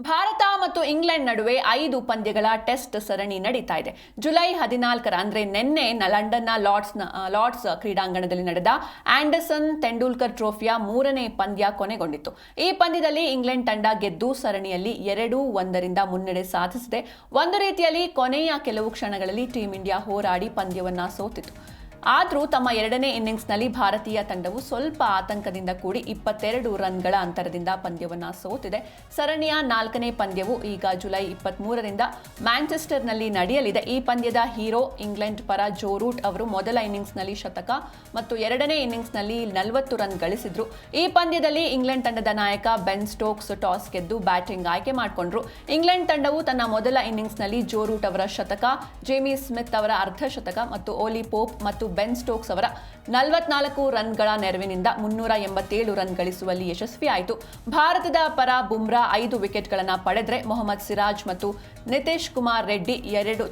ಭಾರತ ಮತ್ತು ಇಂಗ್ಲೆಂಡ್ ನಡುವೆ 5 ಪಂದ್ಯಗಳ ಟೆಸ್ಟ್ ಸರಣಿ ನಡೀತಾ ಇದೆ. ಜುಲೈ 14 ಅಂದ್ರೆ ನಿನ್ನೆ ಲಂಡನ್ನ ಲಾರ್ಡ್ಸ್ ಕ್ರೀಡಾಂಗಣದಲ್ಲಿ ನಡೆದ ಆಂಡರ್ಸನ್ ತೆಂಡೂಲ್ಕರ್ ಟ್ರೋಫಿಯ 3ನೇ ಪಂದ್ಯ ಕೊನೆಗೊಂಡಿತ್ತು. ಈ ಪಂದ್ಯದಲ್ಲಿ ಇಂಗ್ಲೆಂಡ್ ತಂಡ ಗೆದ್ದು ಸರಣಿಯಲ್ಲಿ 2-1 ಮುನ್ನಡೆ ಸಾಧಿಸಿದೆ. ಒಂದು ರೀತಿಯಲ್ಲಿ ಕೊನೆಯ ಕೆಲವು ಕ್ಷಣಗಳಲ್ಲಿ ಟೀಂ ಇಂಡಿಯಾ ಹೋರಾಡಿ ಪಂದ್ಯವನ್ನ ಸೋತಿತು. ಆದರೂ ತಮ್ಮ ಎರಡನೇ ಇನ್ನಿಂಗ್ಸ್ನಲ್ಲಿ ಭಾರತೀಯ ತಂಡವು ಸ್ವಲ್ಪ ಆತಂಕದಿಂದ ಕೂಡಿ 22 ರನ್ಗಳ ಅಂತರದಿಂದ ಪಂದ್ಯವನ್ನು ಸೋತಿದೆ. ಸರಣಿಯ 4ನೇ ಪಂದ್ಯವು ಈಗ ಜುಲೈ 23ರಿಂದ ಮ್ಯಾಂಚೆಸ್ಟರ್ನಲ್ಲಿ ನಡೆಯಲಿದೆ. ಈ ಪಂದ್ಯದ ಹೀರೋ ಇಂಗ್ಲೆಂಡ್ ಪರ ಜೋ ರೂಟ್ ಅವರು ಮೊದಲ ಇನ್ನಿಂಗ್ಸ್ನಲ್ಲಿ ಶತಕ ಮತ್ತು ಎರಡನೇ ಇನ್ನಿಂಗ್ಸ್ನಲ್ಲಿ 40 ರನ್ ಗಳಿಸಿದ್ರು. ಈ ಪಂದ್ಯದಲ್ಲಿ ಇಂಗ್ಲೆಂಡ್ ತಂಡದ ನಾಯಕ ಬೆನ್ ಸ್ಟೋಕ್ಸ್ ಟಾಸ್ ಗೆದ್ದು ಬ್ಯಾಟಿಂಗ್ ಆಯ್ಕೆ ಮಾಡಿಕೊಂಡ್ರು. ಇಂಗ್ಲೆಂಡ್ ತಂಡವು ತನ್ನ ಮೊದಲ ಇನ್ನಿಂಗ್ಸ್ನಲ್ಲಿ ಜೋ ರೂಟ್ ಅವರ ಶತಕ, ಜೇಮಿ ಸ್ಮಿತ್ ಅವರ ಅರ್ಧ ಶತಕ ಮತ್ತು ಓಲಿ ಪೋಪ್ ಮತ್ತು ಬೆನ್ ಸ್ಟೋಕ್ಸ್ ಅವರ 44 ರನ್ಗಳ ನೆರವಿನಿಂದ 387 ರನ್ ಗಳಿಸುವಲ್ಲಿ ಯಶಸ್ವಿಯಾಯಿತು. ಭಾರತದ ಪರ ಬುಮ್ರಾ 5 ವಿಕೆಟ್ಗಳನ್ನು ಪಡೆದರೆ ಮೊಹಮ್ಮದ್ ಸಿರಾಜ್ ಮತ್ತು ನಿತೀಶ್ ಕುಮಾರ್ ರೆಡ್ಡಿ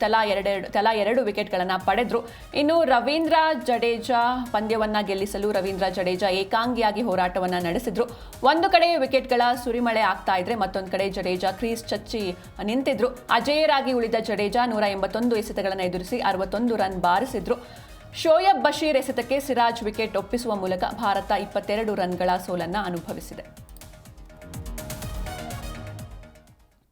ತಲಾ ಎರಡು ವಿಕೆಟ್ಗಳನ್ನು ಪಡೆದ್ರು. ಇನ್ನು ರವೀಂದ್ರ ಜಡೇಜಾ ಪಂದ್ಯವನ್ನ ಗೆಲ್ಲಿಸಲು ರವೀಂದ್ರ ಜಡೇಜಾ ಏಕಾಂಗಿಯಾಗಿ ಹೋರಾಟವನ್ನ ನಡೆಸಿದ್ರು. ಒಂದು ಕಡೆ ವಿಕೆಟ್ಗಳ ಸುರಿಮಳೆ ಆಗ್ತಾ ಇದ್ರೆ ಮತ್ತೊಂದು ಕಡೆ ಜಡೇಜಾ ಕ್ರೀಸ್ ಚಚ್ಚಿ ನಿಂತಿದ್ರು. ಅಜೇಯರಾಗಿ ಉಳಿದ ಜಡೇಜಾ 181 ಎಸೆತಗಳನ್ನು ಎದುರಿಸಿ 61 ರನ್ ಬಾರಿಸಿದ್ರು. ಶೋಯಬ್ ಬಶೀರ್ ಎಸೆತಕ್ಕೆ ಸಿರಾಜ್ ವಿಕೆಟ್ ಒಪ್ಪಿಸುವ ಮೂಲಕ ಭಾರತ 22 ರನ್ಗಳ ಸೋಲನ್ನು ಅನುಭವಿಸಿದೆ.